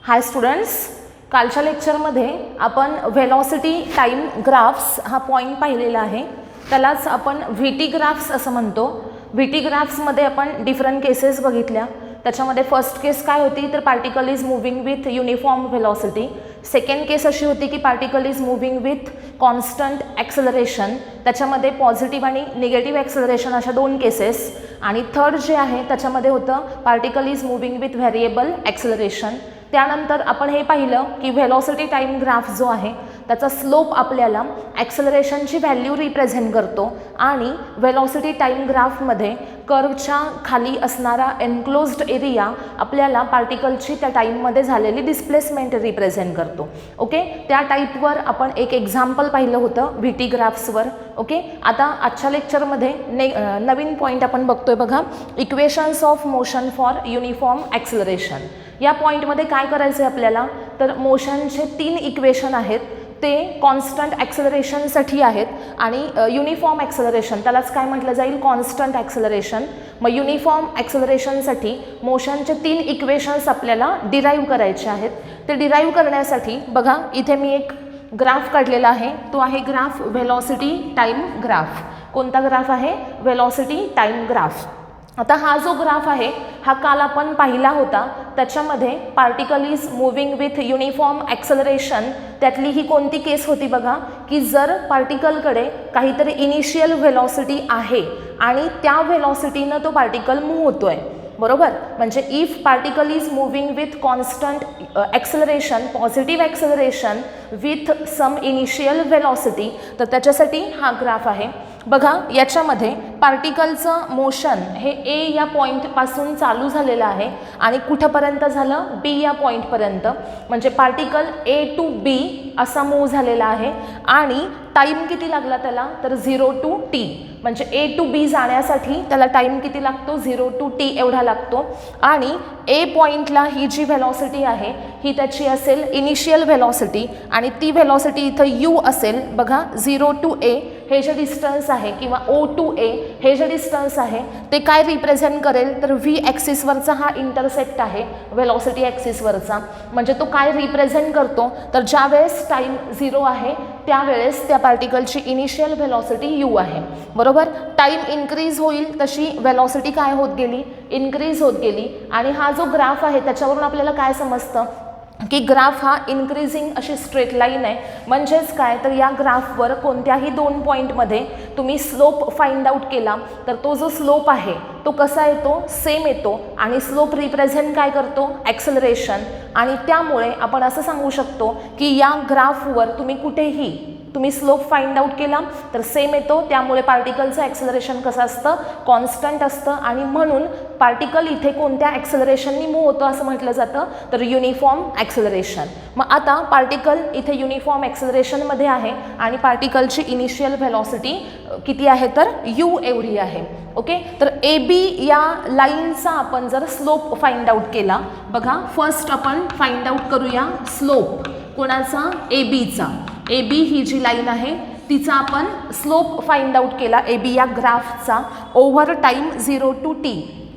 हाय students, कालच्या लेक्चरमध्ये आपण व्हेलॉसिटी टाइम ग्राफ्स हा पॉईंट पाहिलेला आहे. त्यालाच आपण व्ही टी ग्राफ्स असं म्हणतो. व्ही टी ग्राफ्समध्ये आपण डिफरंट केसेस बघितल्या. त्याच्यामध्ये फर्स्ट केस काय होती तर particle is moving with uniform velocity. Second case अशी होती की particle is moving with constant acceleration. त्याच्यामध्ये पॉझिटिव्ह आणि निगेटिव्ह ॲक्सेलरेशन अशा दोन केसेस. आणि थर्ड जे आहे त्याच्यामध्ये होतं particle is moving with variable acceleration. त्यानंतर आपण हे पाहिलं की व्हेलॉसिटी टाइम ग्राफ जो आहे त्याचा स्लोप आपल्याला ॲक्सेलरेशनची व्हॅल्यू रिप्रेझेंट करतो आणि व्हेलॉसिटी टाइम ग्राफमध्ये कर्वच्या खाली असणारा एन्क्लोज्ड एरिया आपल्याला पार्टिकलची त्या टाईममध्ये झालेली डिस्प्लेसमेंट रिप्रेझेंट करतो. ओके, त्या टाईपवर आपण एक एक्झाम्पल पाहिलं होतं व्ही टी ग्राफ्सवर. ओके, आता आजच्या लेक्चरमध्ये नवीन पॉईंट आपण बघतोय बघा, equations of motion for uniform acceleration. या पॉईंटमध्ये काय करायचं आहे आपल्याला तर मोशनचे 3 इक्वेशन आहेत ते कॉन्स्टंट ॲक्सेलरेशनसाठी आहेत आणि युनिफॉर्म ॲक्सेलरेशन त्यालाच काय म्हटलं जाईल कॉन्स्टंट ॲक्सेलरेशन. मग युनिफॉर्म ॲक्सेलरेशनसाठी मोशनचे 3 इक्वेशन्स आपल्याला डिराईव्ह करायचे आहेत. ते डिराईव्ह करण्यासाठी बघा इथे मी एक ग्राफ काढलेला आहे. तो आहे ग्राफ व्हेलॉसिटी टाइम ग्राफ. कोणता ग्राफ आहे? Velocity time graph. आता हा जो ग्राफ आहे हा काल आपण पाहिला होता. त्याच्यामध्ये particle is moving with uniform acceleration. त्यातली ही कोणती केस होती बघा की जर पार्टिकलकडे काहीतरी इनिशियल व्हेलॉसिटी आहे आणि त्या व्हेलॉसिटीनं तो पार्टिकल मूव्ह होतो आहे, बरोबर. म्हणजे if particle is moving with constant acceleration, positive acceleration with some initial velocity, तर त्याच्यासाठी हा ग्राफ आहे. बघा याच्यामध्ये पार्टिकलचं मोशन हे ए या पॉईंटपासून चालू झालेलं आहे आणि कुठंपर्यंत झालं? बी या पॉईंटपर्यंत. म्हणजे पार्टिकल ए टू बी असा मूव्ह झालेला आहे आणि टाईम किती लागला त्याला तर 0 to t. म्हणजे ए टू बी जाण्यासाठी त्याला टाईम किती लागतो? 0 to t एवढा लागतो. आणि ए पॉईंटला ही जी व्हेलॉसिटी आहे ही त्याची असेल इनिशियल व्हेलॉसिटी आणि ती व्हेलॉसिटी इथं यू असेल. बघा 0 to a हे जे डिस्टन्स आहे किंवा O to A हे जे डिस्टन्स आहे ते काय रिप्रेझेंट करेल तर व्ही ॲक्सिसवरचा हा इंटरसेक्ट आहे व्हेलॉसिटी ॲक्सिसवरचा. म्हणजे तो काय रिप्रेझेंट करतो तर ज्या वेळेस टाईम 0 आहे त्यावेळेस त्या पार्टिकलची इनिशियल व्हेलॉसिटी यू आहे, बरोबर. टाईम इन्क्रीज होईल तशी व्हेलॉसिटी काय होत गेली? इन्क्रीज होत गेली. आणि हा जो ग्राफ आहे त्याच्यावरून आपल्याला काय समजतं की ग्राफ हा इन्क्रीजिंग अशी स्ट्रेट लाईन आहे. म्हणजेच काय तर या ग्राफवर कोणत्याही 2 पॉईंटमध्ये तुम्ही स्लोप फाइंड आउट केला तर तो जो स्लोप आहे तो कसा येतो? सेम येतो. आणि स्लोप रिप्रेझेंट काय करतो? ॲक्सेलरेशन. आणि त्यामुळे आपण असं सांगू शकतो की या ग्राफवर तुम्ही स्लोप फाइंड आउट केला तर सेम येतो. त्यामुळे पार्टिकलचं ॲक्सेलरेशन कसं असतं? कॉन्स्टंट असतं. आणि म्हणून पार्टिकल इथे कोणत्या ॲक्सेलरेशननी मूव्ह होतो असं म्हटलं जातं तर युनिफॉर्म ॲक्सेलरेशन. मग आता पार्टिकल इथे युनिफॉर्म ॲक्सेलरेशनमध्ये आहे आणि पार्टिकलची इनिशियल व्हेलॉसिटी किती आहे तर यू एवढी आहे. ओके, तर ए बी या लाईनचा आपण जर स्लोप फाइंड आउट केला, बघा फर्स्ट आपण फाइंड आउट करूया स्लोप कोणाचा? ए बीचा. ए बी ही जी लाईन आहे तिचा आपण स्लोप फाइंड आउट केला ए बी या ग्राफचा over time 0 to t.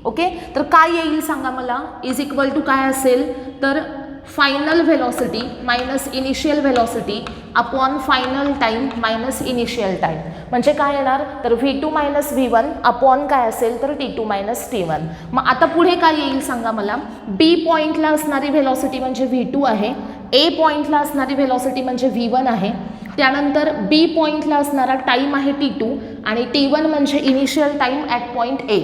Okay, तर काय येईल सांगा मला? इज इक्वल टू काय असेल तर final velocity minus initial velocity upon final time minus initial time. म्हणजे काय येणार तर v2 मायनस v1 अपॉन काय असेल तर t2 मायनस t1. मग आता पुढे काय येईल सांगा मला? बी पॉईंटला असणारी व्हेलॉसिटी म्हणजे v2 आहे. ए पॉईंटला असणारी व्हेलॉसिटी म्हणजे v1 आहे. त्यानंतर बी पॉईंटला असणारा टाईम आहे t2 आणि t1 म्हणजे initial time at point A.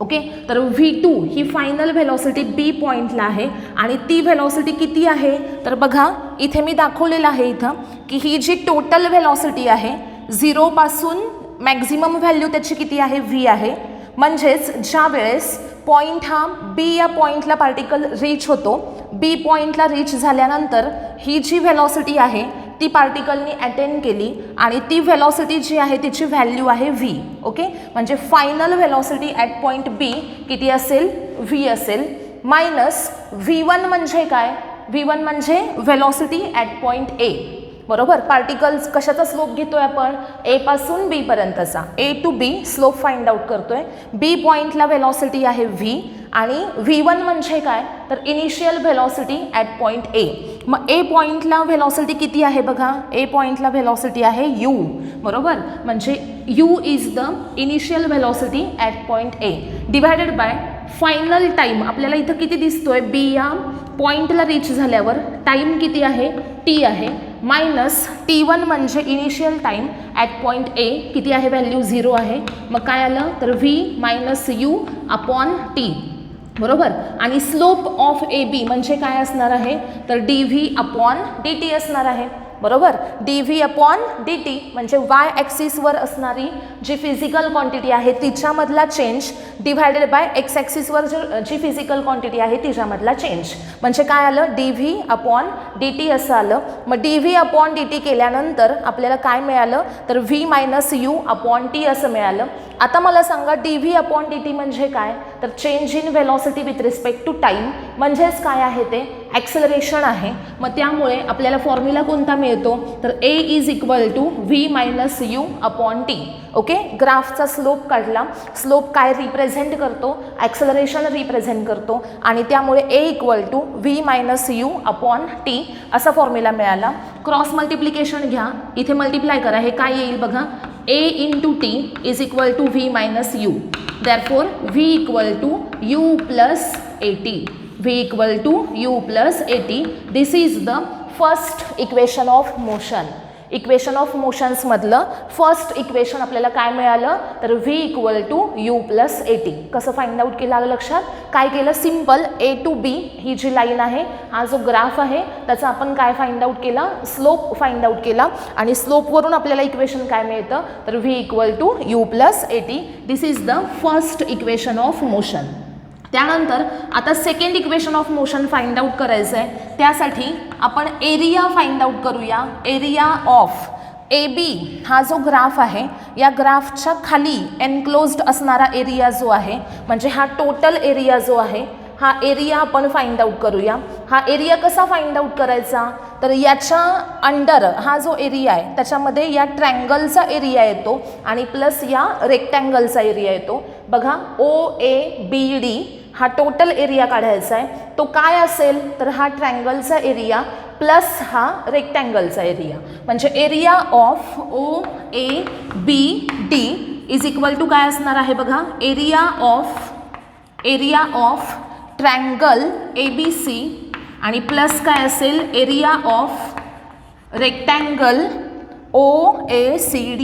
Okay, तर v2 ही फायनल व्हेलॉसिटी बी पॉईंटला आहे आणि ती व्हेलॉसिटी किती आहे तर बघा इथे मी दाखवलेलं आहे इथं की ही जी टोटल व्हेलॉसिटी आहे 0 पासून मॅक्झिमम व्हॅल्यू त्याची किती आहे? v आहे. म्हणजेच ज्या वेळेस पॉईंट हा बी या पॉईंटला पार्टिकल रीच होतो, बी पॉईंटला रीच झाल्यानंतर ही जी व्हेलॉसिटी आहे ती पार्टिकलनी अटेन केली आणि ती व्हेलॉसिटी जी आहे तिची व्हॅल्यू आहे v. ओके, म्हणजे फायनल व्हेलॉसिटी ॲट पॉईंट बी किती असेल? v असेल. मायनस v1 म्हणजे काय? v1 म्हणजे व्हेलॉसिटी ॲट पॉईंट ए, बरोबर. पार्टिकल्स कशाचा स्लोप घेतोय आपण? ए पासून बी पर्यंतचा. A to B slope find out करतोय. बी पॉईंटला व्हेलॉसिटी आहे v आणि V1 म्हणजे काय तर initial velocity at point A. मग ए पॉईंटला व्हेलॉसिटी किती आहे बघा, ए पॉईंटला व्हेलॉसिटी आहे u, बरोबर. म्हणजे u is the initial velocity at point A divided by final time. आपल्याला इथं किती दिसतोय, बी या पॉईंटला रीच झाल्यावर टाईम किती आहे, टी आहे, मायनस T1 म्हणजे initial time at point A किती आहे, व्हॅल्यू 0 आहे. मग काय आलं तर V minus u upon T, बरोबर. आणि स्लोप ऑफ ए बी म्हणजे काय असणार आहे तर DV अपॉन DT असणार आहे, बरोबर. DV अपॉन DT म्हणजे वाय ॲक्सिसवर असणारी जी फिजिकल क्वांटिटी आहे तिच्यामधला चेंज डिव्हायडेड बाय एक्स ॲक्सिसवर जी फिजिकल क्वांटिटी आहे तिच्यामधला चेंज. म्हणजे काय आलं DV अपॉन DT असं आलं. मग DV अपॉन DT केल्यानंतर आपल्याला काय मिळालं तर V minus u upon T असं मिळालं. आता मला सांगा DV अपॉन DT म्हणजे काय तर change in velocity with respect to time, म्हणजेच काय आहे ते ॲक्सेलरेशन आहे. मग त्यामुळे आपल्याला फॉर्म्युला कोणता मिळतो तर A is equal to V minus u upon t. Okay, ग्राफचा स्लोप काढला, स्लोप काय रिप्रेझेंट करतो, ॲक्सेलरेशन रिप्रेझेंट करतो आणि त्यामुळे A equal to V minus u upon t असा फॉर्म्युला मिळाला. क्रॉस मल्टिप्लिकेशन घ्या, इथे मल्टिप्लाय करा, हे काय येईल बघा, A into t is equal to V minus u. Therefore V equal to U plus AT. V equal to U plus AT. This is the first equation of motion. Equation of मोशन्समधलं first equation आपल्याला काय मिळालं तर V equal to you plus AT. कसं find out केलं आलं लक्षात, काय केलं सिम्पल A टू B ही जी लाईन आहे, हा जो ग्राफ आहे त्याचा आपण काय फाइंड आउट केला, स्लोप फाइंड आउट केला आणि स्लोपवरून आपल्याला इक्वेशन काय मिळतं तर V equal to you plus AT. This is the first equation of motion. त्यानंतर आता second equation of motion find out करायचं आहे, त्यासाठी आपण एरिया फाइंड आउट करूया. एरिया ऑफ ए बी हा जो ग्राफ आहे या ग्राफच्या खाली एनक्लोज्ड असणारा एरिया जो आहे म्हणजे हा टोटल एरिया जो आहे हा एरिया आपण फाइंड आउट करूया. हा एरिया कसा फाइंड आउट करायचा तर याच्या अंडर हा जो एरिया आहे त्याच्यामध्ये या ट्रँगलचा एरिया येतो आणि प्लस या रेक्टँगलचा एरिया येतो. बघा OABD हा टोटल एरिया काढायचा आहे, तो काय असेल तर हा ट्रँगलचा एरिया प्लस हा रेक्टँगलचा एरिया. म्हणजे area of OABD is equal to काय असणार आहे बघा, एरिया ऑफ ट्रँगल ABC आणि प्लस काय असेल area of rectangle OACD.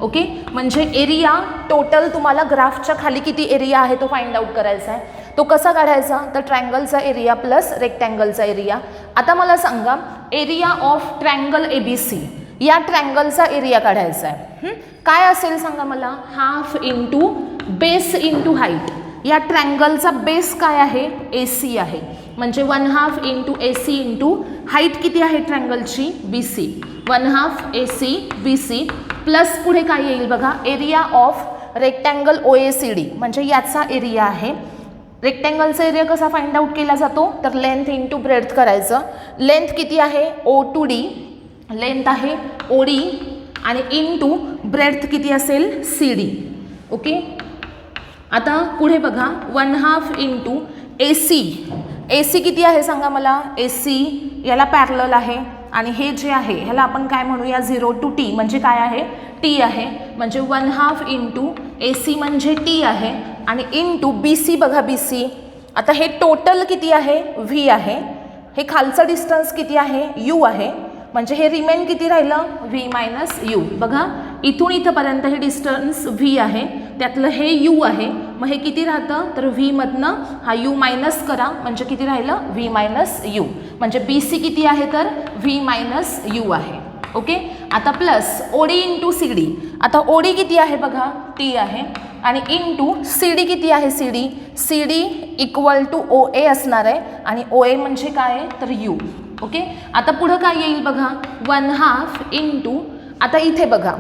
Okay, म्हणजे एरिया टोटल तुम्हाला ग्राफच्या खाली किती एरिया आहे तो फाइंड आउट करायचा आहे. तो कसा काढायचा तर ट्रँगलचा एरिया प्लस रेक्टँगलचा एरिया. आता मला सांगा एरिया ऑफ ट्रँगल ABC या ट्रँगलचा एरिया काढायचा आहे. काय असेल सांगा मला, half into base into height. या ट्रँगलचा बेस काय आहे AC आहे, म्हणजे 1/2 इंटू AC इंटू हाईट किती आहे ट्रँगलची BC, 1/2 AC BC प्लस पुढे काय येईल बघा एरिया ऑफ रेक्टँगल OACD म्हणजे याचा एरिया आहे. रेक्टँगलचा एरिया कसा फाइंड आउट केला जातो तर लेंथ इंटू ब्रेड्थ करायचं. लेंथ किती आहे O टू D, लेंथ आहे OD आणि इंटू ब्रेड्थ किती असेल CD. ओके, आता पुढे बघा 1/2 इंटू AC किती आहे सांगा मला, AC याला पॅरलल आहे आणि हे जे आहे ह्याला आपण काय म्हणूया 0 टू T म्हणजे काय आहे T आहे. म्हणजे 1/2 इंटू AC म्हणजे T आहे आणि इंटू BC बघा BC. आता हे टोटल किती आहे V आहे, हे खालचं डिस्टन्स किती आहे U आहे, म्हणजे हे रिमेन किती राहिलं V मायनस यू. बघा इथून इथंपर्यंत हे डिस्टन्स V आहे, त्यातलं हे U आहे, मग हे किती राहतं तर V मधनं हा U मायनस करा म्हणजे किती राहिलं V मायनस यू. म्हणजे BC किती आहे तर V मायनस यू आहे. ओके, आता प्लस OD इंटू CD. आता OD किती आहे बघा T आहे आणि इंटू CD किती आहे CD इक्वल टू OA असणार आहे आणि OA म्हणजे काय आहे तर U. ओके, आता पुढं काय येईल बघा 1/2 इंटू, आता इथे बघा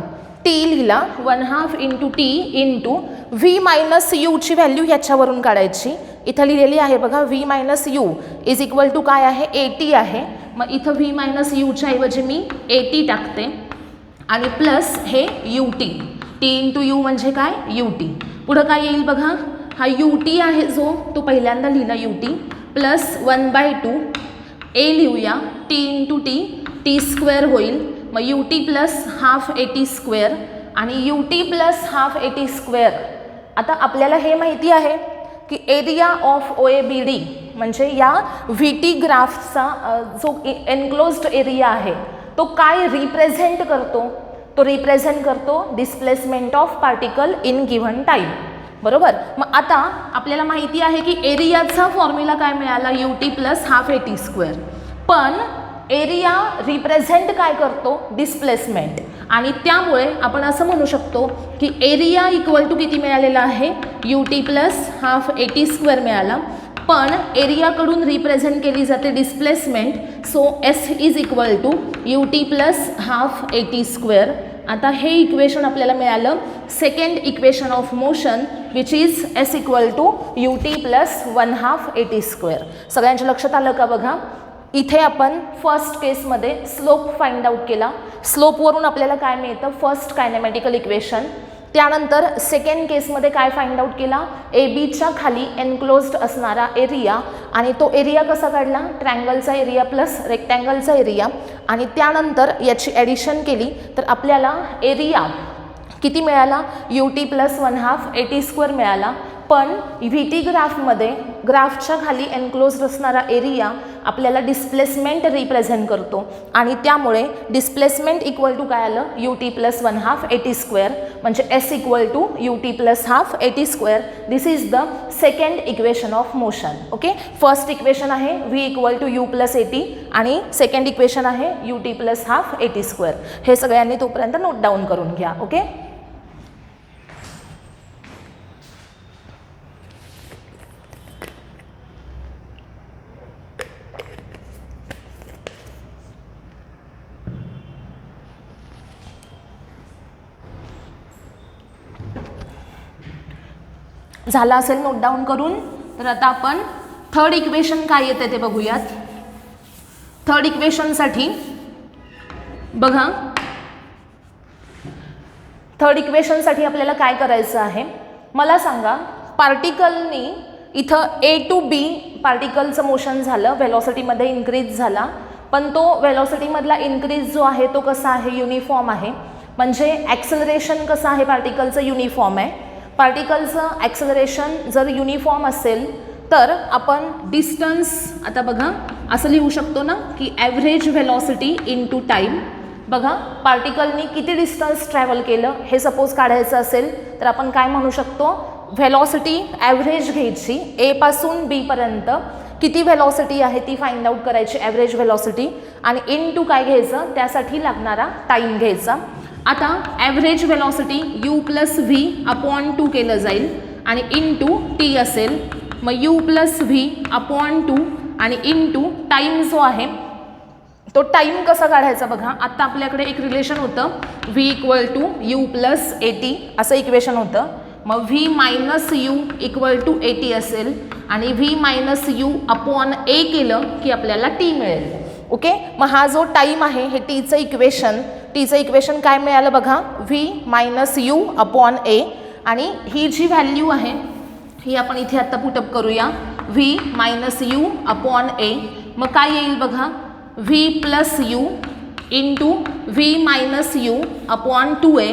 T लिहिला 1/2 into T into V minus यूची व्हॅल्यू ह्याच्यावरून काढायची. इथं लिहिलेली आहे बघा V minus U is equal to काय आहे 80 आहे. मग इथं V मायनस यूच्या ऐवजी मी 80 टाकते आणि प्लस हे UT, T इंटू यू म्हणजे काय UT. पुढं काय येईल बघा हा यू टी आहे जो तो पहिल्यांदा लिहिला यू टी प्लस 1/2 ए लिहूया T into T T square होईल मग U T plus half A T square आणि U T plus half A T square. आता आपल्याला हे माहिती आहे की area of O A B D म्हणजे या व्ही टी ग्राफचा जो एनक्लोज्ड एरिया आहे तो काय रिप्रेझेंट करतो, तो रिप्रेझेंट करतो displacement of particle in given time. बरोबर. मग आता आपल्याला माहिती आहे की एरियाचा फॉर्म्युला काय मिळाला U T plus half A T square, पण एरिया रिप्रेझेंट काय करतो डिस्प्लेसमेंट, आणि त्यामुळे आपण असं म्हणू शकतो की एरिया इक्वल टू किती मिळालेला आहे U T plus half A T square मिळाला, पण एरियाकडून रिप्रेझेंट केली जाते displacement, so s is equal to U T plus half A T square. आता हे इक्वेशन आपल्याला मिळालं second equation of motion which is s equal to U T plus 1/2 A T square. सगळ्यांच्या लक्षात आलं का बघा. इथे आपण फर्स्ट केसमध्ये स्लोप फाइंड आउट केला, स्लोपवरून आपल्याला काय मिळतं फर्स्ट कायनेमॅटिकल इक्वेशन. त्यानंतर सेकंड केसमध्ये काय फाइंड आउट केला ए बीच्या खाली एनक्लोज्ड असणारा एरिया, आणि तो एरिया कसा काढला ट्रँगलचा एरिया प्लस रेक्टँगलचा एरिया, आणि त्यानंतर याची ॲडिशन केली तर आपल्याला एरिया किती मिळाला U T plus 1/2 A T square मिळाला. पण व्ही टी ग्राफमध्ये ग्राफच्या खाली एनक्लोज्ड असणारा एरिया आपल्याला डिस्प्लेसमेंट रिप्रेझेंट करतो, आणि त्यामुळे डिस्प्लेसमेंट इक्वल टू काय आलं U T plus 1/2 A T square म्हणजे S equal to U T plus half A T square. This is the second equation of motion. Okay. First equation आहे V equal to you plus A T आणि second equation आहे U T plus half A T square. हे सगळ्यांनी तोपर्यंत note down करून घ्या. Okay. झाला असेल नोट डाऊन करून, तर आता आपण थर्ड इक्वेशन काय येते ते बघूयात. थर्ड इक्वेशनसाठी बघा, थर्ड इक्वेशनसाठी आपल्याला काय करायचं आहे मला सांगा. पार्टिकलनी इथं ए टू बी पार्टिकलचं मोशन झालं, व्हेलॉसिटीमध्ये इन्क्रीज झाला, पण तो व्हेलॉसिटीमधला इन्क्रीज जो आहे तो कसा आहे युनिफॉर्म आहे, म्हणजे ॲक्सेलरेशन कसं आहे पार्टिकलचं युनिफॉर्म आहे. पार्टिकलचं ॲक्सेलरेशन जर युनिफॉर्म असेल तर आपण डिस्टन्स आता बघा असं लिहू शकतो ना की average velocity into time. बघा पार्टिकलनी किती डिस्टन्स ट्रॅव्हल केलं हे सपोज काढायचं असेल तर आपण काय म्हणू शकतो व्हेलॉसिटी ॲव्हरेज घ्यायची ए पासून बी पर्यंत किती व्हेलॉसिटी आहे ती फाइंड आउट करायची ॲव्हरेज व्हेलॉसिटी, आणि इन टू काय घ्यायचं त्यासाठी लागणारा टाईम घ्यायचा. आता average velocity you plus V upon 2 केलं जाईल आणि इन टू टी असेल, मग यू प्लस व्ही अपॉन 2 आणि इन टू टाईम जो आहे तो टाईम कसा काढायचा बघा. आत्ता आपल्याकडे एक रिलेशन होतं v equal to you plus A t असं इक्वेशन होतं, मग v minus u equal to a t असेल आणि v minus u upon a केलं की आपल्याला टी मिळेल. ओके. मग हा जो टाईम आहे हे टीचं इक्वेशन काय मिळालं बघा व्ही मायनस यू अपॉन ए, आणि ही जी व्हॅल्यू आहे ही आपण इथे आत्ता पुटअप करूया व्ही मायनस यू अपॉन ए. मग काय येईल बघा V plus you into V minus u upon 2a.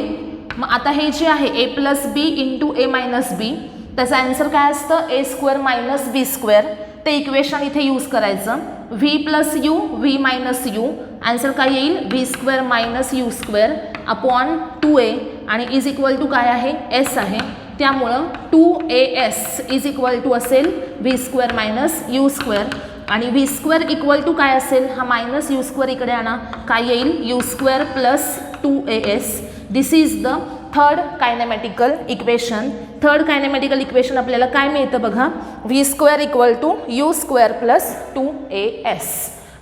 मग आता हे जे आहे ए प्लस बी इंटू ए मायनस बी त्याचा आन्सर काय असतं ए स्क्वेअर मायनस बी स्क्वेअर. ते इक्वेशन इथे यूज करायचं V plus U V minus you answer काय येईल V square minus U square upon 2a आणि इज इक्वल टू काय आहे एस आहे, त्यामुळं 2as इज इक्वल टू असेल V square minus U square, आणि व्ही स्क्वेअर इक्वल टू काय असेल हा मायनस यू स्क्वेअर इकडे आणा काय येईल U square plus 2as. This is the third kinematical equation. Third kinematical equation आपल्याला काय मिळतं बघा V square equal to U square plus 2as.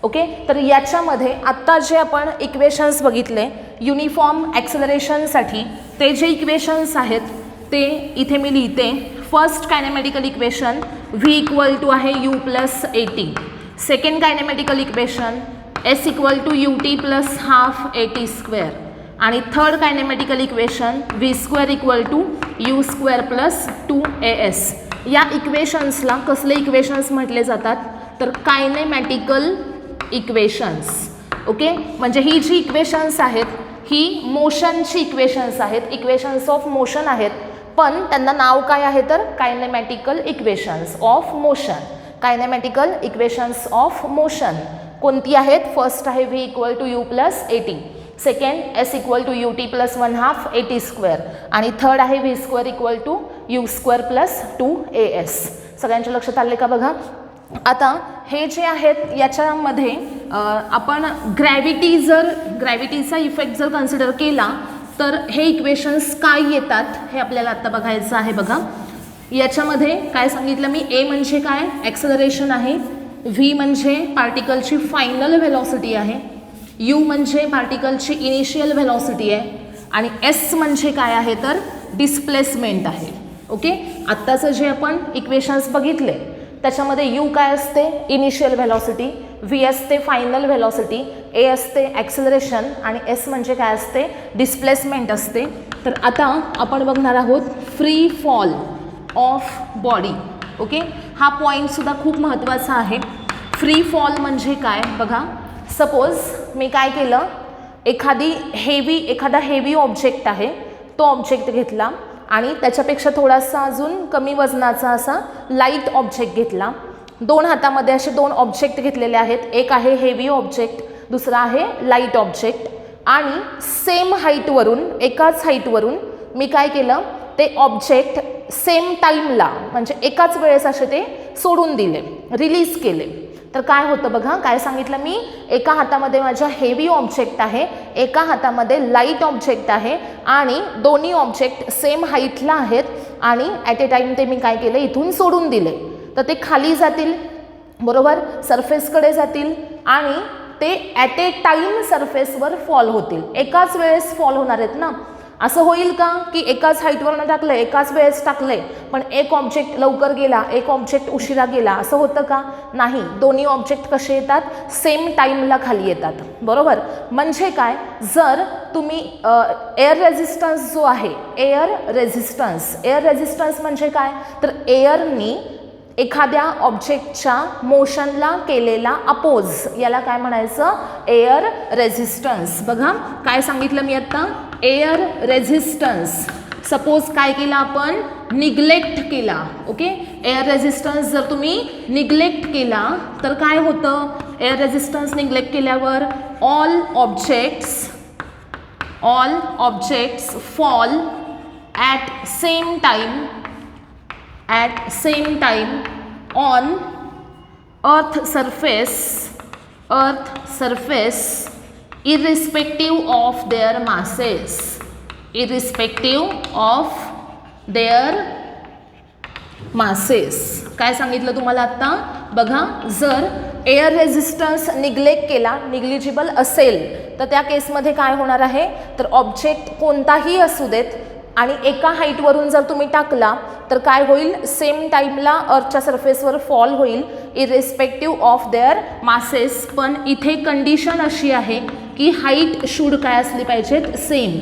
Okay. तर याच्यामध्ये आत्ता जे आपण इक्वेशन्स बघितले युनिफॉर्म ॲक्सेलरेशनसाठी ते जे इक्वेशन्स आहेत ते इथे मी लिहिते. First kinematical equation V equal to आहे U plus A T. Second kinematical equation S equal to U T plus half A T square, आणि third kinematical equation V square equal to U square plus 2as. या इक्वेशन्सला कसले equations म्हटले जातात, तर kinematical equations. Okay, म्हणजे ही जी equations आहेत ही मोशनची इक्वेशन्स आहेत, इक्वेशन्स ऑफ मोशन आहेत, पण त्यांना नाव काय आहे तर kinematical equations of motion. Kinematical equations of motion कोणती आहेत? फर्स्ट आहे v equal to u plus at, second s equal to ut plus 1/2 at square, आणि थर्ड आहे v square equal to u square plus 2as. सगळ्यांच्या लक्षात आले का बघा. आता हे जे आहेत याच्यामध्ये आपण ग्रॅव्हिटीचा इफेक्ट जर कन्सिडर केला तर हे इक्वेशन्स काय येतात हे आपल्याला आता बघायचं आहे. बघा याच्यामध्ये काय सांगितलं मी, ए म्हणजे काय? ॲक्सेलरेशन आहे, व्ही म्हणजे पार्टिकलची फायनल व्हेलॉसिटी आहे, यू म्हणजे पार्टिकलची इनिशियल व्हेलॉसिटी आहे, आणि एस म्हणजे काय आहे तर डिस्प्लेसमेंट आहे. ओके, आत्ताचं जे आपण इक्वेशन्स बघितले त्याच्यामध्ये यू काय असते? इनिशियल व्हेलॉसिटी, व्ही असते फायनल व्हेलॉसिटी, ए असते ॲक्सेलरेशन, आणि एस म्हणजे काय असते? डिस्प्लेसमेंट असते. तर आता आपण बघणार आहोत free fall of body. Okay, हा पॉईंटसुद्धा खूप महत्त्वाचा आहे. फ्री फॉल म्हणजे काय बघा. सपोज मी काय केलं, एखादा हेवी ऑब्जेक्ट आहे, तो ऑब्जेक्ट घेतला आणि त्याच्यापेक्षा थोडासा अजून कमी वजनाचा असा लाईट ऑब्जेक्ट घेतला. दोन हातामध्ये असे दोन ऑब्जेक्ट घेतलेले आहेत, एक आहे हेवी ऑब्जेक्ट, दुसरा आहे लाईट ऑब्जेक्ट, आणि सेम हाईटवरून, एकाच हाईटवरून मी काय केलं, ते ऑब्जेक्ट सेम टाईमला म्हणजे एकाच वेळेस असे ते सोडून दिले, रिलीज केले. तर काय होतं बघा, काय सांगितलं मी, एका हातामध्ये माझ्या हेवी ऑब्जेक्ट आहे, एका हातामध्ये लाईट ऑब्जेक्ट आहे, आणि दोन्ही ऑब्जेक्ट सेम हाईटला आहेत, आणि ॲट ए टाईम ते मी काय केलं, इथून सोडून दिले. तर ते खाली जातील, बरोबर, सरफेसकडे जातील, आणि ते ॲट ए टाईम सरफेसवर फॉल होतील. एकाच वेळेस फॉल होणार आहेत ना. असं होईल का की एकाच हाईटवरनं टाकलं, एकाच वेळेस टाकले, पण एक ऑब्जेक्ट लवकर गेला, एक ऑब्जेक्ट उशिरा गेला, असं होतं का? नाही. दोन्ही ऑब्जेक्ट कसे येतात? सेम टाईमला खाली येतात, बरोबर. म्हणजे काय, जर तुम्ही एअर रेझिस्टन्स जो आहे, एअर रेझिस्टन्स म्हणजे काय, तर एअरनी एखाद्या ऑब्जेक्टच्या मोशनला केलेला अपोज, याला काय म्हणायचं? Air resistance. बघा काय सांगितलं मी आत्ता, एअर रेझिस्टन्स. सपोज काय केला आपण, निग्लेक्ट केला. ओके, एअर रेझिस्टन्स जर तुम्ही निग्लेक्ट केला तर काय होतं? एअर रेझिस्टन्स निग्लेक्ट केल्यावर all objects fall at same time on earth surface irrespective of their masses, काय सांगितलं तुम्हाला आता बघा, जर एअर रेझिस्टन्स निग्लेक्ट केला, निग्लिजिबल असेल, तर त्या केसमध्ये काय होणार आहे, तर ऑब्जेक्ट कोणताही असू देत आणि एका हाईटवरून जर तुम्ही टाकला तर काय होईल, सेम टाईमला अर्थच्या सरफेसवर फॉल होईल, इरेस्पेक्टिव्ह ऑफ देअर मासेस. पण इथे कंडिशन अशी आहे की हाईट शूड काय असली पाहिजेत, same.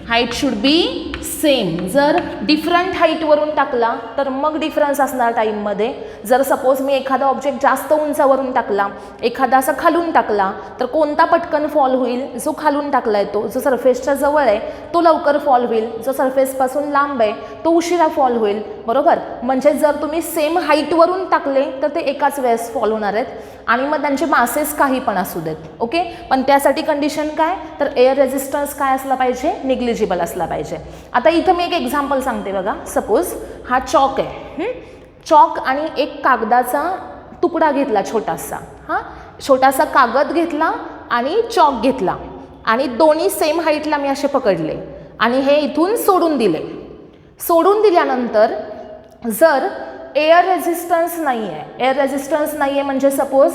Height should be same. जर डिफरंट हाईटवरून टाकला तर मग डिफरन्स असणार टाईममध्ये. जर सपोज मी एखादा ऑब्जेक्ट जास्त उंचावरून टाकला, एखादा असा खालून टाकला, तर कोणता पटकन फॉल होईल, जो खालून टाकला आहे तो, जो सरफेसच्या जवळ आहे तो लवकर फॉल होईल, जो सरफेसपासून लांब आहे तो उशिरा फॉल होईल, बरोबर. म्हणजे जर तुम्ही सेम हाईटवरून टाकले तर ते एकाच वेळेस फॉल होणार आहेत, आणि मग त्यांचे मासेस काही पण असू देत. ओके, पण त्यासाठी कंडिशन काय, तर एअर रेझिस्टन्स काय असला पाहिजे, निग्लिजिबल असला पाहिजे. आता इथं मी एक एक्झाम्पल सांगते बघा. सपोज हा चॉक आहे, चॉक आणि एक कागदाचा तुकडा घेतला छोटासा, छोटासा कागद घेतला आणि चॉक घेतला, आणि दोन्ही सेम हाईटला मी असे पकडले आणि हे इथून सोडून दिले. सोडून दिल्यानंतर जर एअर रेझिस्टन्स नाही आहे, म्हणजे सपोज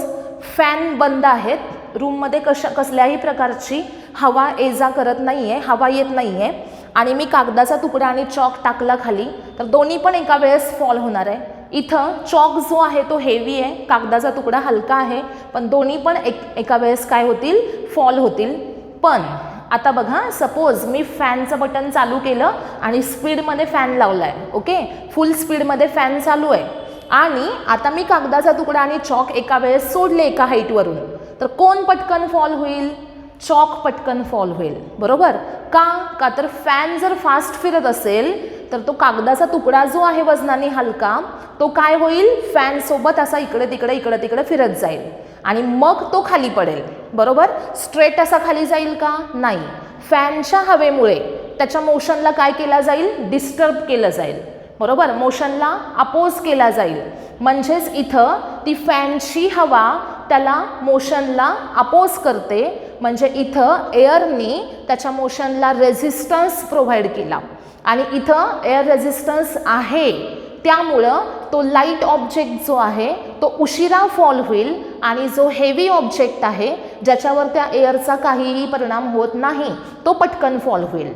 फॅन बंद आहेत, रूममध्ये कसल्याही प्रकारची हवा ये जा करत नाही आहे, हवा येत नाही आहे, आणि मी कागदाचा तुकडा आणि चॉक टाकला खाली, तर दोन्ही पण एका वेळेस फॉल होणार आहे. इथं चॉक जो आहे तो हेवी आहे, कागदाचा तुकडा हलका आहे, पण दोन्ही पण एका वेळेस काय होतील, फॉल होतील. पण आता बघा, सपोज मी फॅनचं बटन चालू केलं आणि स्पीडमध्ये फॅन लावला आहे, ओके, फुल स्पीडमध्ये फॅन चालू आहे, आणि आता मी कागदाचा तुकडा आणि चॉक एका वेळेस सोडले एका हाईटवरून, तर कोण पटकन फॉल होईल? चॉक पटकन फॉल होईल, बरोबर. का तर फॅन जर फास्ट फिरत असेल तर तो कागदाचा तुकडा जो आहे वजनाने हलका, तो काय होईल? फॅन सोबत असा इकडे तिकडे फिरत जाईल आणि मग तो खाली पडेल, बरोबर. स्ट्रेट असा खाली जाईल का? नाही. फॅनच्या हवेमुळे त्याच्या मोशनला काय केला जाईल? डिस्टर्ब केलं जाईल, बरोबर. मोशनला अपोज केला जाईल. म्हणजेच इथं ती फॅनची हवा त्याला मोशनला अपोज करते, म्हणजे इथं एअरनी त्याच्या मोशनला रेझिस्टन्स प्रोव्हाइड केला, आणि इथं एअर रेझिस्टन्स आहे, त्यामुळं तो लाईट ऑब्जेक्ट जो आहे तो उशिरा फॉल होईल, आणि जो हेवी ऑब्जेक्ट आहे ज्याच्यावर त्या एअरचा काहीही परिणाम होत नाही तो पटकन फॉल होईल,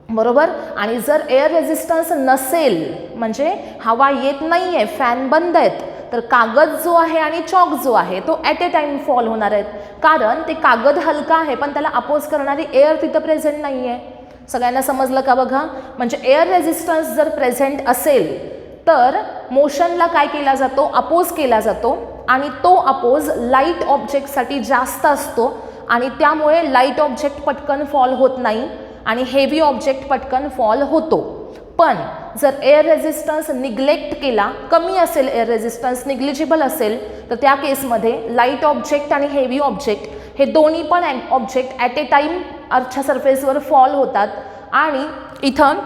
बरोबर. आणि जर एअर रेझिस्टन्स नसेल, म्हणजे हवा येत नाही आहे, फॅन बंद आहेत, तर कागद जो आहे आणि चॉक जो आहे तो ॲट ए टाइम फॉल होणार आहेत, कारण ते कागद हलका आहे पण त्याला अपोज करणारी एअर तिथं प्रेझेंट नाही आहे. सगळ्यांना समजलं का बघा? म्हणजे एअर रेझिस्टन्स जर प्रेझेंट असेल तर मोशनला काय केला जातो? अपोज केला जातो, आणि तो अपोज लाईट ऑब्जेक्टसाठी जास्त असतो, आणि त्यामुळे लाईट ऑब्जेक्ट पटकन फॉल होत नाही आणि हेवी ऑब्जेक्ट पटकन फॉल होतो. पण जर एअर रेझिस्टन्स निग्लेक्ट केला, कमी असेल, एअर रेझिस्टन्स निग्लिजिबल असेल, तर त्या केसमध्ये लाईट ऑब्जेक्ट आणि हेवी ऑब्जेक्ट हे दोन्ही पण ऑब्जेक्ट ॲट ए टाईम अर्थच्या सरफेसवर फॉल होतात, आणि इथं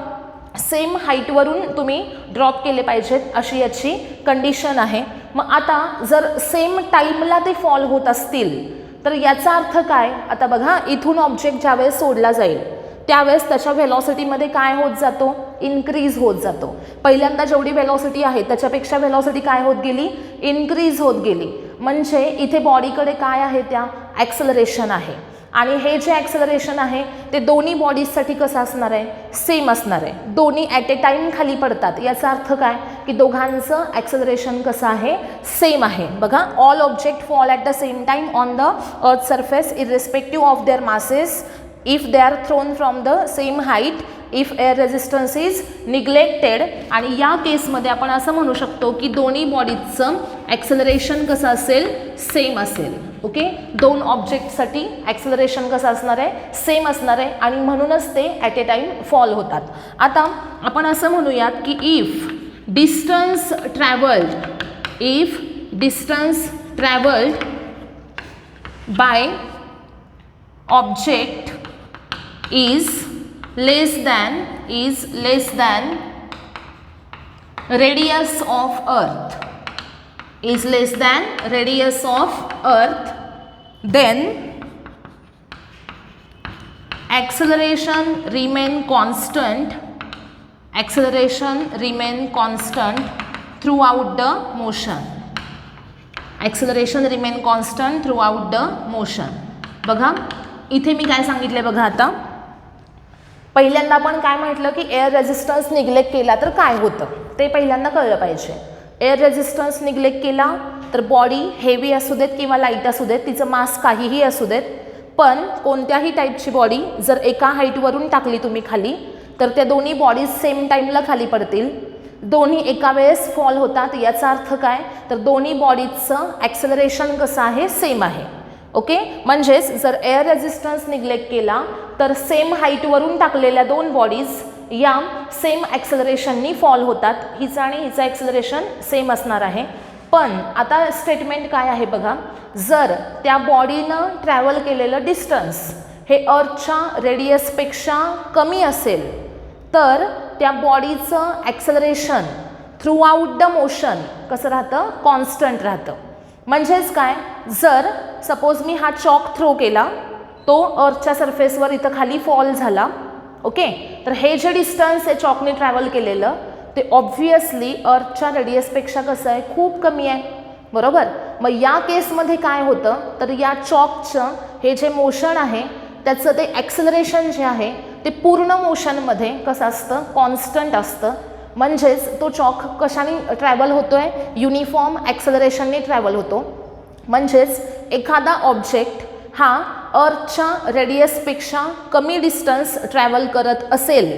सेम हाईटवरून तुम्ही ड्रॉप केले पाहिजेत, अशी याची कंडिशन आहे. मग आता जर सेम टाईमला ते फॉल होत असतील तर याचा अर्थ काय? आता बघा, इथून ऑब्जेक्ट ज्यावेळेस सोडला जाईल त्यावेळेस त्याच्या व्हेलॉसिटीमध्ये काय होत जातो? इन्क्रीज होत जातो. पहिल्यांदा जेवढी व्हेलॉसिटी आहे त्याच्यापेक्षा व्हेलॉसिटी काय होत गेली? इन्क्रीज होत गेली. म्हणजे इथे बॉडीकडे काय आहे? त्या ॲक्सेलरेशन आहे, आणि हे जे ॲक्सेलरेशन आहे ते दोन्ही बॉडीजसाठी कसं असणार आहे? सेम असणार आहे. दोन्ही ॲट ए टाईम खाली पडतात, याचा अर्थ काय? की दोघांचं ॲक्सेलरेशन कसं आहे? सेम आहे. बघा, all object fall at the same time on the earth surface irrespective of their masses if they are thrown from the same height, if air resistance is neglected. आणि या केसमध्ये आपण असं म्हणू शकतो की दोन्ही बॉडीजचं ॲक्सेलरेशन कसं असेल? सेम असेल, ओके. दोन ऑब्जेक्टसाठी ॲक्सेलरेशन कसं असणार आहे? सेम असणार आहे, आणि म्हणूनच ते ॲट ए टाईम फॉल होतात. आता आपण असं म्हणूयात की if distance travelled by object is less than radius of earth, then acceleration remain constant throughout the motion. बघा, इथे मी काय सांगितले बघा. आता पहिल्यांदा आपण काय म्हटलं की एअर रेझिस्टन्स निग्लेक्ट केला तर काय होतं ते पहिल्यांदा कळलं पाहिजे. एअर रेझिस्टन्स निग्लेक्ट केला तर बॉडी हेवी असू देत किंवा लाईट असू देत, तिचं मास काहीही असू देत, पण कोणत्याही टाईपची बॉडी जर एका हाईटवरून टाकली तुम्ही खाली तर त्या दोन्ही बॉडीज सेम टाईमला खाली पडतील, दोन्ही एका वेळेस फॉल होतात. याचा अर्थ काय? तर दोन्ही बॉडीजचं ॲक्सेलरेशन कसं आहे? सेम आहे, ओके. म्हणजेच जर एअर रेझिस्टन्स निग्लेक्ट केला तर सेम हाईटवरून टाकलेल्या दोन बॉडीज या सेम ॲक्सेलरेशननी फॉल होतात. हिचं आणि हिचं ॲक्सेलरेशन सेम असणार आहे. पण आता स्टेटमेंट काय आहे बघा, जर त्या बॉडीनं ट्रॅव्हल केलेलं डिस्टन्स हे अर्थच्या रेडियसपेक्षा कमी असेल तर त्या बॉडीचं acceleration through out the motion कसं राहतं? कॉन्स्टंट राहतं. म्हणजेच काय? जर सपोज मी हा चॉक थ्रो केला, तो अर्थच्या सरफेसवर इथं खाली फॉल झाला, ओके, तर हे जे डिस्टन्स आहे चॉकने ट्रॅव्हल केलेलं ते ऑब्व्हियसली अर्थच्या रेडियसपेक्षा कसं आहे? खूप कमी आहे, बरोबर. मग या केसमध्ये काय होतं तर या चॉकचं हे जे मोशन आहे त्याचं ते ॲक्सेलरेशन जे आहे ते पूर्ण मोशनमध्ये कसं असतं? कॉन्स्टंट असतं. म्हणजेच तो चॉक कशाने ट्रॅव्हल होतो आहे? युनिफॉर्म ॲक्सेलरेशनने ट्रॅव्हल होतो. म्हणजेच एखादा ऑब्जेक्ट हा अर्थच्या रेडियसपेक्षा कमी डिस्टन्स ट्रॅव्हल करत असेल,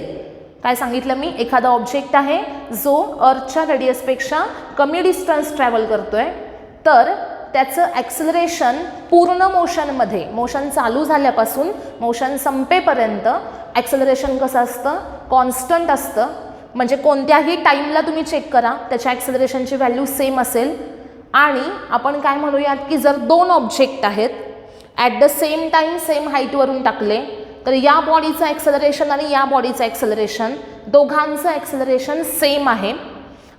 काय सांगितलं मी, एखादा ऑब्जेक्ट आहे जो अर्थच्या रेडियसपेक्षा कमी डिस्टन्स ट्रॅव्हल करतोय, तर त्याचं ॲक्सिलरेशन पूर्ण मोशनमध्ये, मोशन चालू झाल्यापासून मोशन संपेपर्यंत ॲक्सिलरेशन कसं असतं, कॉन्स्टंट असतं. म्हणजे कोणत्याही टाईमला तुम्ही चेक करा त्याच्या ॲक्सिलरेशनची व्हॅल्यू सेम असेल. आणि आपण काय म्हणूयात की जर दोन ऑब्जेक्ट आहेत at the same time same हाईटवरून टाकले तर या बॉडीचं ॲक्सेलरेशन आणि या बॉडीचं ॲक्सेलरेशन दोघांचं ॲक्सेलरेशन सेम आहे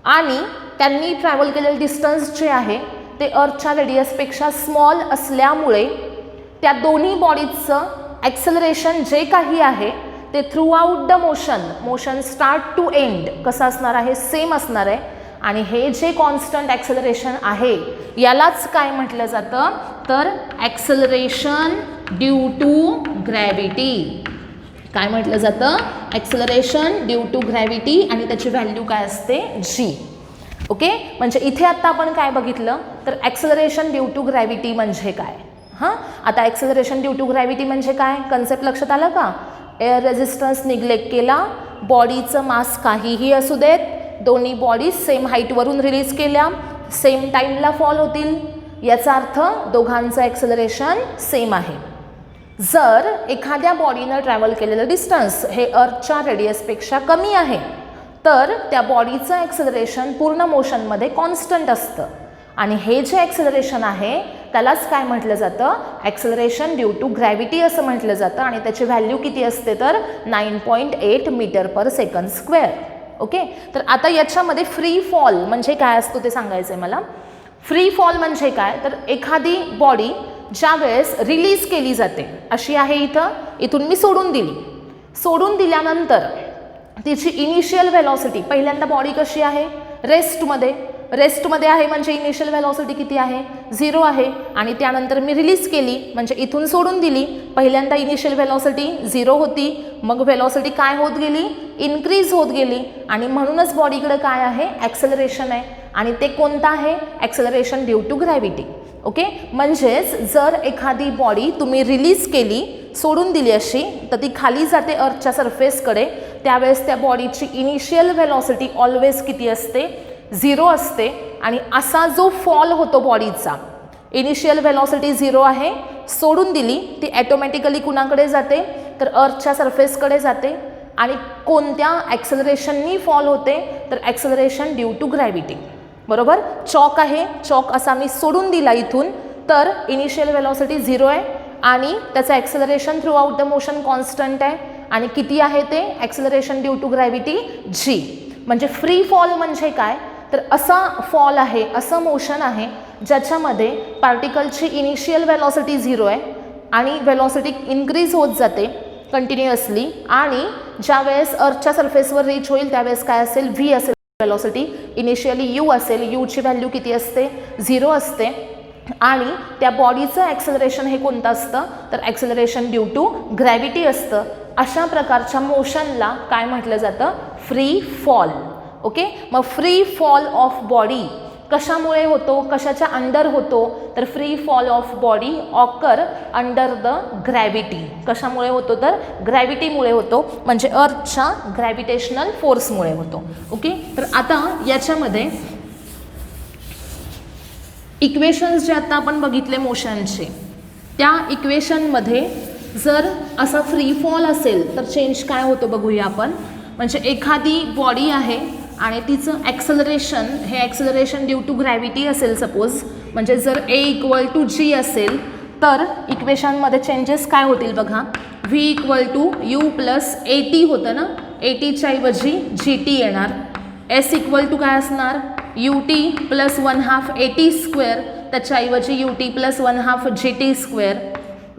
आणि त्यांनी ट्रॅव्हल केलेलं डिस्टन्स जे आहे ते अर्थच्या रेडियसपेक्षा स्मॉल असल्यामुळे त्या दोन्ही बॉडीजचं ॲक्सेलरेशन जे काही आहे ते throughout the motion start to end कसं असणार आहे, सेम असणार आहे. आणि हे जे कॉन्स्टंट ॲक्सेलरेशन आहे यालाच काय म्हटलं जातं तर ॲक्सेलरेशन ड्यू टू ग्रॅव्हिटी. काय म्हटलं जातं, ॲक्सेलरेशन ड्यू टू ग्रॅव्हिटी आणि त्याची व्हॅल्यू काय असते जी. ओके, म्हणजे इथे आता आपण काय बघितलं तर ॲक्सेलरेशन ड्यू टू ग्रॅव्हिटी म्हणजे काय. हां, आता ॲक्सेलरेशन ड्यू टू ग्रॅव्हिटी म्हणजे काय, कन्सेप्ट लक्षात आलं का. एअर रेझिस्टन्स निग्लेक्ट केला, बॉडीचं मास काहीही असू देत, दोन्ही बॉडीज सेम हाईटवरून रिलीज केल्या, सेम टाईमला फॉल होतील, याचा अर्थ दोघांचं ॲक्सेलरेशन सेम आहे. जर एखाद्या बॉडीनं ट्रॅव्हल केलेलं डिस्टन्स हे अर्थच्या रेडियसपेक्षा कमी आहे तर त्या बॉडीचं ॲक्सेलरेशन पूर्ण मोशनमध्ये कॉन्स्टंट असतं आणि हे जे ॲक्सेलरेशन आहे त्यालाच काय म्हटलं जातं, ॲक्सेलरेशन ड्यू टू ग्रॅव्हिटी असं म्हटलं जातं आणि त्याची व्हॅल्यू किती असते तर 9.8 मीटर पर सेकंड स्क्वेअर. ओके, तर आता याच्यामध्ये फ्री फॉल म्हणजे काय असतो ते सांगायचं आहे मला. फ्री फॉल म्हणजे काय तर एखादी बॉडी ज्या वेळेस रिलीज केली जाते, अशी आहे इथून मी सोडून दिल्यानंतर तिची इनिशियल व्हेलॉसिटी, पहिल्यांदा बॉडी कशी आहे रेस्टमध्ये आहे म्हणजे इनिशियल व्हेलॉसिटी किती आहे 0 आहे आणि त्यानंतर मी रिलीज केली म्हणजे इथून सोडून दिली, पहिल्यांदा इनिशियल व्हेलॉसिटी 0 होती, मग व्हेलॉसिटी काय होत गेली, इन्क्रीज होत गेली आणि म्हणूनच बॉडीकडे काय आहे ॲक्सेलरेशन आहे आणि ते कोणतं आहे, acceleration due to gravity. Okay, म्हणजेच जर एखादी बॉडी तुम्ही रिलीज केली, सोडून दिली अशी, तर ती खाली जाते अर्थच्या सरफेसकडे, त्यावेळेस त्या बॉडीची इनिशियल व्हेलॉसिटी ऑलवेज किती असते 0 असते आणि असा जो फॉल होतो बॉडीचा, इनिशियल व्हेलॉसिटी 0 आहे, सोडून दिली ती ॲटोमॅटिकली कुणाकडे जाते तर अर्थच्या सरफेसकडे जाते आणि कोणत्या ॲक्सेलरेशननी फॉल होते तर ॲक्सेलरेशन ड्यू टू ग्रॅव्हिटी. बरोबर, चॉक आहे, चॉक असा मी सोडून दिला इथून तर इनिशियल व्हेलॉसिटी 0 आहे आणि त्याचं acceleration through out the motion constant आहे आणि किती आहे ते ॲक्सेलरेशन ड्यू टू ग्रॅव्हिटी जी. म्हणजे फ्री फॉल म्हणजे काय तर असा फॉल आहे, असं मोशन आहे ज्याच्यामध्ये पार्टिकलची इनिशियल व्हेलॉसिटी 0 आहे आणि व्हेलॉसिटी इन्क्रीज होत जाते कंटिन्युअसली आणि ज्या वेळेस अर्थच्या सरफेसवर रीच होईल त्यावेळेस काय असेल व्ही असेल व्हेलॉसिटी, इनिशियली यू असेल, यूची व्हॅल्यू किती असते 0 असते आणि त्या बॉडीचं ॲक्सेलरेशन हे कोणतं असतं तर ॲक्सेलरेशन ड्यू टू ग्रॅव्हिटी असतं. अशा प्रकारच्या मोशनला काय म्हटलं जातं फ्री फॉल. ओके, मग फ्री फॉल ऑफ बॉडी कशामुळे होतो, कशाच्या अंडर होतो तर free fall of body occur under the gravity. कशामुळे होतो तर ग्रॅव्हिटीमुळे होतो म्हणजे अर्थच्या ग्रॅव्हिटेशनल फोर्समुळे होतो. ओके, तर आता याच्यामध्ये इक्वेशन्स जे आता आपण बघितले मोशनचे, त्या इक्वेशनमध्ये जर असा फ्री फॉल असेल तर चेंज काय होतो बघूया आपण. म्हणजे एखादी बॉडी आहे आणि तिचं ॲक्सेलरेशन हे ॲक्सेलरेशन ड्यू टू ग्रॅव्हिटी असेल सपोज, म्हणजे जर ए इक्वल टू जी असेल तर इक्वेशनमध्ये चेंजेस काय होतील बघा. V equal to you plus A T होतं ना, ए टीच्या ऐवजी जी टी येणार. एस इक्वल टू काय असणार U T plus 1/2 A T square, त्याच्याऐवजी U T plus 1/2 G T square.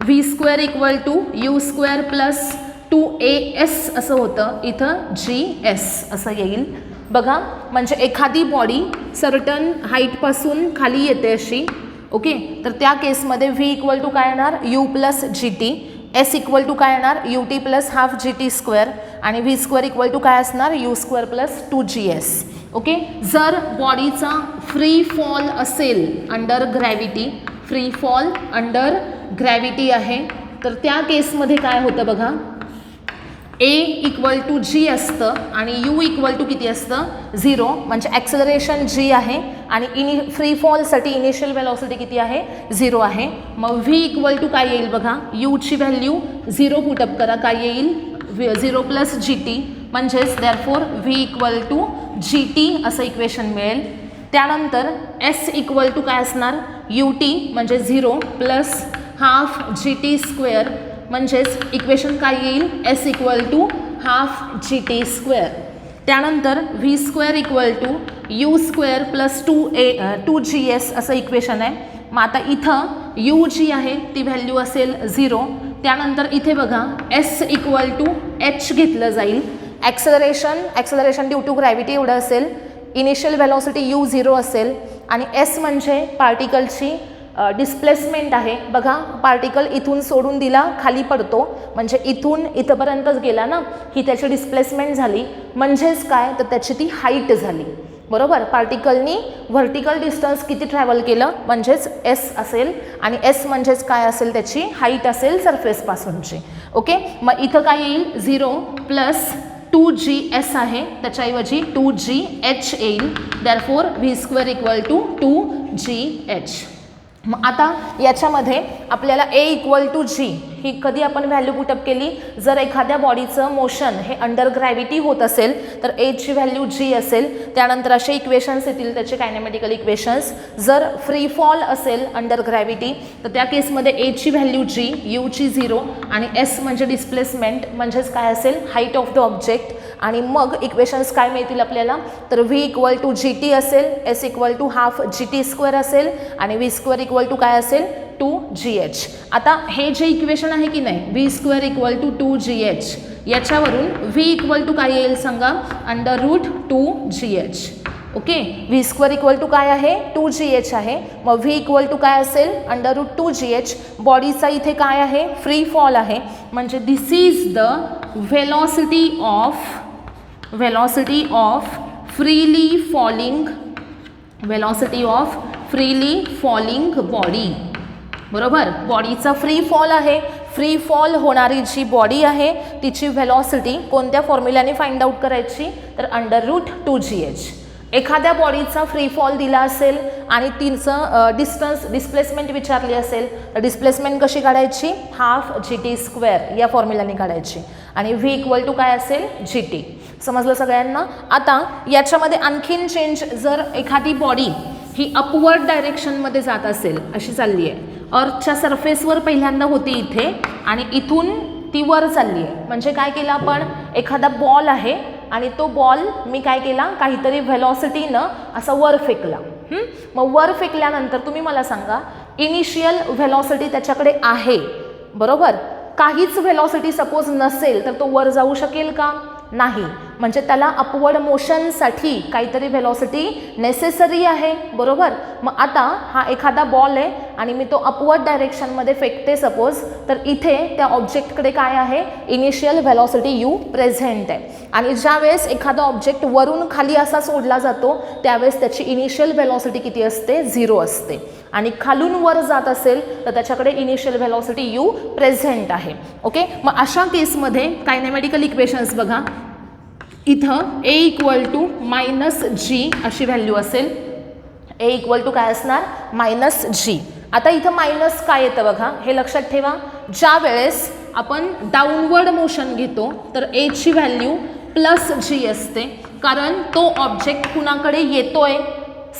V square equal to U square plus 2as असं होतं, इथं जी एस असं येईल. बघा, म्हणजे एखादी बॉडी सर्टन हाईटपासून खाली येते अशी. ओके, तर त्या केसमध्ये व्ही इक्वल टू काय येणार u plus g t, s equal to काय येणार u T plus half G T square आणि व्ही स्क्वेअर इक्वल टू काय असणार u square plus 2gs. Okay, जर बॉडीचा फ्री फॉल असेल under gravity, free fall under gravity आहे तर त्या केसमध्ये काय होतं बघा, ए इक्वल टू जी असतं आणि यू इक्वल टू किती असतं 0, म्हणजे ॲक्सेलरेशन जी आहे आणि फ्री फॉलसाठी इनिशियल वेलॉसिटी किती आहे 0 आहे. मग व्ही इक्वल टू काय येईल बघा, यूची व्हॅल्यू 0 पुटअप करा, काय येईल 0 प्लस जी टी, म्हणजेच therefore v equal to G t असं इक्वेशन मिळेल. त्यानंतर एस इक्वल टू काय असणार यू टी म्हणजे 0 plus half G T square, म्हणजेच इक्वेशन काय येईल S equal to half G T square. त्यानंतर V square equal to U square plus 2GS असं इक्वेशन आहे. मग आता इथं यू जी आहे ती व्हॅल्यू असेल 0. त्यानंतर इथे बघा एस इक्वल टू एच घेतलं जाईल. ॲक्सेलरेशन ड्यू टू ग्रॅव्हिटी एवढं असेल, इनिशियल व्हेलॉसिटी यू 0 असेल आणि एस म्हणजे पार्टिकलची डिस्प्लेसमेंट आहे. बघा पार्टिकल इथून सोडून दिला खाली पडतो, म्हणजे इथून इथंपर्यंतच गेला ना, ही त्याची डिस्प्लेसमेंट झाली, म्हणजेच काय तर त्याची ती हाईट झाली. बरोबर, पार्टिकलनी व्हर्टिकल डिस्टन्स किती ट्रॅव्हल केलं म्हणजेच एस असेल आणि एस म्हणजेच काय असेल त्याची हाईट असेल सरफेसपासूनची. ओके, मग इथं काय येईल 0 प्लस 2GS आहे, त्याच्याऐवजी 2GH येईल. Therefore v square equal to 2GH. मग आता याच्यामध्ये आपल्याला ए इक्वल टू जी ही कधी आपण व्हॅल्यू पुटअप केली, जर एखाद्या बॉडीचं मोशन हे अंडर ग्रॅव्हिटी होत असेल तर एची व्हॅल्यू जी असेल. त्यानंतर असे इक्वेशन्स येतील त्याचे कायनेमॅटिकल इक्वेशन्स. जर फ्री फॉल असेल अंडर ग्रॅव्हिटी तर त्या केसमध्ये एची व्हॅल्यू जी, यूची 0 आणि एस म्हणजे डिस्प्लेसमेंट म्हणजेच काय असेल हाईट ऑफ द ऑब्जेक्ट. आणि मग इक्वेशन्स काय मिळतील आपल्याला तर V equal to G T असेल, S equal to half G T square असेल आणि व्ही स्क्वेअर इक्वल टू काय असेल 2GH. आता हे जे इक्वेशन आहे की नाही V square equal to 2GH, याच्यावरून व्ही इक्वल टू काय येईल सांगा under root 2GH. Okay, v square equal to काय आहे 2GH आहे. मग व्ही इक्वल टू काय असेल अंडर रूट 2GH. बॉडीचा इथे काय आहे फ्री फॉल आहे, म्हणजे this is the velocity of freely falling body. बरोबर, बॉडीचा फ्री फॉल आहे. फ्री फॉल होणारी जी बॉडी आहे तिची व्हेलॉसिटी कोणत्या फॉर्म्युल्याने फाइंड आउट करायची तर अंडर रूट 2GH. एखाद्या बॉडीचा फ्री फॉल दिला असेल आणि तिचं डिस्प्लेसमेंट विचारली असेल तर डिस्प्लेसमेंट कशी काढायची हाफ जी टी स्क्वेअर या फॉर्म्युल्याने काढायची आणि व्ही इक्वल टू काय असेल जी टी. समजलं सगळ्यांना. आता याच्यामध्ये आणखीन चेंज, जर एखादी बॉडी ही अपवर्ड डायरेक्शनमध्ये जात असेल, अशी चालली आहे अर्थच्या सरफेसवर पहिल्यांदा होती इथे आणि इथून ती वर चालली आहे, म्हणजे काय केलं आपण एखादा बॉल आहे आणि तो बॉल मी काय केला काहीतरी व्हेलॉसिटीनं असा वर फेकला. मग वर फेकल्यानंतर तुम्ही मला सांगा इनिशियल व्हेलॉसिटी त्याच्याकडे आहे बरोबर, काहीच व्हेलॉसिटी सपोज नसेल तर तो वर जाऊ शकेल का नाही, म्हणजे त्याला अपवर्ड मोशनसाठी काहीतरी व्हेलॉसिटी नेसेसरी आहे बरोबर. मग आता हा एखादा बॉल आहे आणि मी तो अपवर्ड डायरेक्शनमध्ये फेकते सपोज, तर इथे त्या ऑब्जेक्टकडे काय आहे इनिशियल व्हेलॉसिटी यू प्रेझेंट आहे आणि ज्यावेळेस एखादा ऑब्जेक्ट वरून खाली असा सोडला जातो त्यावेळेस त्याची इनिशियल व्हेलॉसिटी किती असते 0 असते आणि खालून वर जात असेल तर त्याच्याकडे इनिशियल व्हेलॉसिटी यू प्रेझेंट आहे. ओके, मग अशा केसमध्ये कायनेमॅटिकल इक्वेशन्स बघा, इथं ए इक्वल टू मायनस जी अशी व्हॅल्यू असेल. ए इक्वल टू काय असणार मायनस जी. आता इथं मायनस काय येतं बघा, हे लक्षात ठेवा. ज्या वेळेस आपण डाऊनवर्ड मोशन घेतो तर एची व्हॅल्यू प्लस जी असते, कारण तो ऑब्जेक्ट कुणाकडे येतोय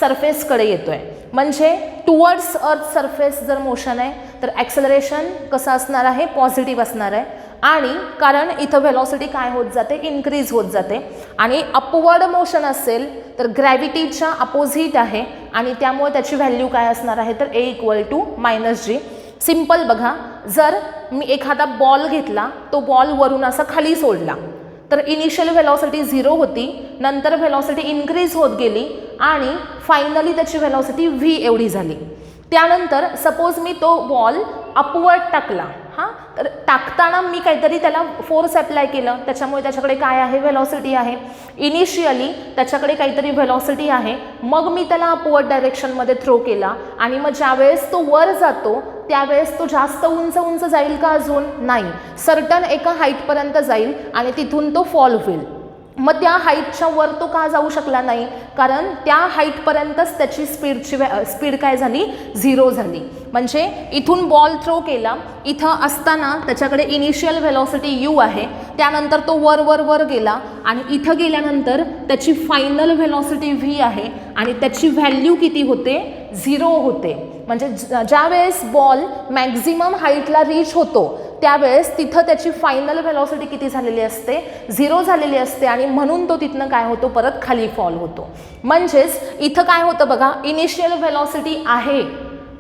सरफेसकडे येतोय, म्हणजे टुवर्ड्स अर्थ सरफेस जर मोशन आहे तर ॲक्सेलरेशन कसं असणार आहे पॉझिटिव्ह असणार आहे. आणि कारण इथं व्हेलॉसिटी काय होत जाते इन्क्रीज होत जाते आणि अपवर्ड मोशन असेल तर ग्रॅव्हिटीच्या अपोजिट आहे आणि त्यामुळे त्याची व्हॅल्यू काय असणार आहे तर A equal to minus G. Simple बघा, जर मी एखादा बॉल घेतला, तो बॉल वरून असा खाली सोडला तर इनिशियल व्हेलॉसिटी 0 होती, नंतर व्हेलॉसिटी इन्क्रीज होत गेली आणि फायनली त्याची व्हेलॉसिटी व्ही एवढी झाली. त्यानंतर सपोज मी तो बॉल अपवर्ड टाकला हां, तर टाकताना मी काहीतरी त्याला फोर्स अप्लाय केलं, त्याच्यामुळे त्याच्याकडे काय आहे, व्हेलॉसिटी आहे. इनिशियली त्याच्याकडे काहीतरी व्हेलॉसिटी आहे, मग मी त्याला अपवर्ड डायरेक्शनमध्ये थ्रो केला आणि मग ज्यावेळेस तो वर जातो त्यावेळेस तो जास्त उंच उंच जाईल का, अजून नाही, सर्टन एका हाईटपर्यंत जाईल आणि तिथून तो फॉल होईल. मग त्या हाईटच्या वर तो का जाऊ शकला नाही, कारण त्या हाईटपर्यंतच त्याची स्पीड काय झाली, 0 झाली. म्हणजे इथून बॉल थ्रो केला, इथं असताना त्याच्याकडे इनिशियल व्हेलॉसिटी u आहे, त्यानंतर तो वर वर वर गेला आणि इथं गेल्यानंतर त्याची फायनल व्हेलॉसिटी v आहे आणि त्याची व्हॅल्यू किती होते, 0 होते. म्हणजे ज्या वेळेस बॉल मॅक्झिमम हाईटला रीच होतो त्यावेळेस तिथं त्याची फायनल व्हेलॉसिटी किती झालेली असते, 0 झालेली असते आणि म्हणून तो तिथनं काय होतो, परत खाली फॉल होतो. म्हणजेच इथं काय होतं बघा, इनिशियल व्हेलॉसिटी आहे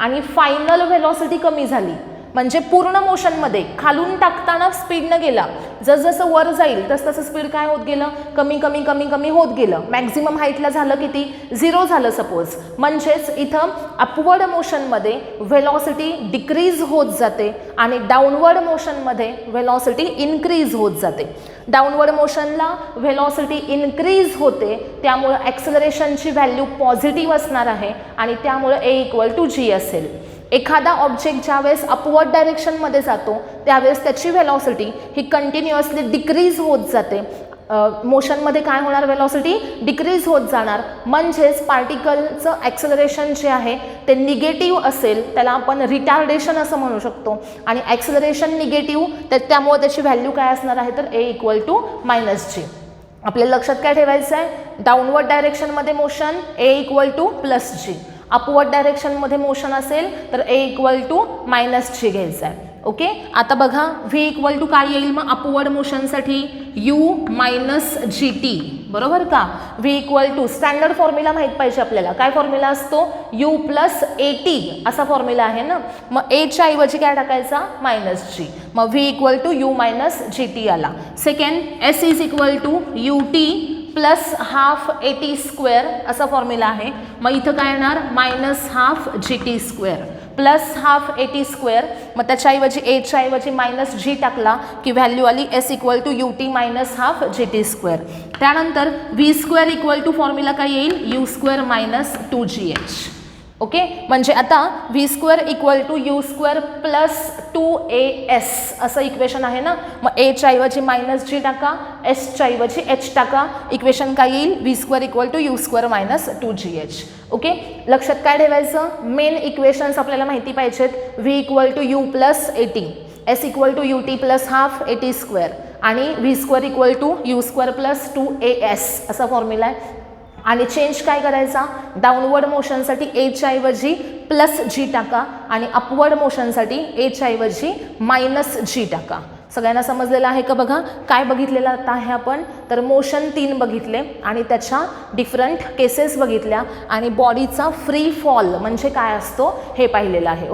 आणि फायनल व्हेलॉसिटी कमी झाली. म्हणजे पूर्ण मोशनमध्ये खालून टाकताना स्पीडनं गेला, जसजसं वर जाईल तसं स्पीड काय होत गेलं, कमी कमी कमी कमी होत गेलं. मॅक्झिमम हाईटला झालं किती, 0 झालं सपोज. म्हणजेच इथं अपवर्ड मोशनमध्ये व्हेलॉसिटी डिक्रीज होत जाते आणि डाऊनवर्ड मोशनमध्ये व्हेलॉसिटी इन्क्रीज होत जाते. डाऊनवर्ड मोशनला व्हेलॉसिटी इन्क्रीज होते, त्यामुळे ॲक्सेलरेशनची व्हॅल्यू पॉझिटिव्ह असणार आहे आणि त्यामुळे A=G असेल. एखादा ऑब्जेक्ट ज्यावेळेस अपवर्ड डायरेक्शनमध्ये जातो त्यावेळेस त्याची व्हेलॉसिटी ही कंटिन्युअसली डिक्रीज होत जाते. मोशनमध्ये काय होणार, व्हेलॉसिटी डिक्रीज होत जाणार. म्हणजेच पार्टिकलचं ॲक्सेलरेशन जे आहे ते निगेटिव्ह असेल, त्याला आपण रिटार्डेशन असं म्हणू शकतो. आणि ॲक्सेलरेशन निगेटिव्ह, त्यामुळे त्याची व्हॅल्यू काय असणार आहे, तर A=-G. आपल्या लक्षात काय ठेवायचं आहे, डाऊनवर्ड डायरेक्शनमध्ये मोशन A=+G, अपवर्ड डायरेक्शनमध्ये मोशन असेल तर A=-G घ्यायचं आहे. ओके, आता बघा V= काय येईल मग अपवर्ड मोशनसाठी, U-GT, बरोबर का. V= स्टँडर्ड फॉर्म्युला माहीत पाहिजे आपल्याला, काय फॉर्म्युला असतो, U+AT असा फॉर्म्युला आहे ना. मग Aच्या ऐवजी काय टाकायचा, -G. मग V=U-GT आला. सेकंड S=UT + ½ AT² असा फॉर्म्युला आहे. मग इथं काय येणार, -½GT² + ½ AT². मग त्याच्याऐवजी Aच्या ऐवजी -G टाकला की व्हॅल्यू आली S=UT - ½ त्यानंतर V² फॉर्म्युला काय येईल, U² - 2GH. ओके, म्हणजे आता V² = U² + 2AS असं इक्वेशन आहे ना. मग Aच्या ऐवजी -G टाका, Sच्या ऐवजी H टाका, इक्वेशन काय येईल, V² = U² - 2GH. ओके, लक्षात काय ठेवायचं, मेन इक्वेशन्स आपल्याला माहिती पाहिजेत. V= U+AT, S=UT + ½ AT² आणि V² = U² + 2AS असा फॉर्म्युला आहे. आणि चेंज काय करायचा, डाऊनवर्ड मोशनसाठी Aच्या ऐवजी +G टाका आणि अपवर्ड मोशनसाठी Aच्या ऐवजी -G टाका. सगळ्यांना समजलेलं आहे का बघा. काय बघितलेलं आता आहे आपण, तर मोशन 3 बघितले आणि त्याच्या डिफरंट केसेस बघितल्या आणि बॉडीचा फ्री फॉल म्हणजे काय असतो हे पाहिलेलं आहे.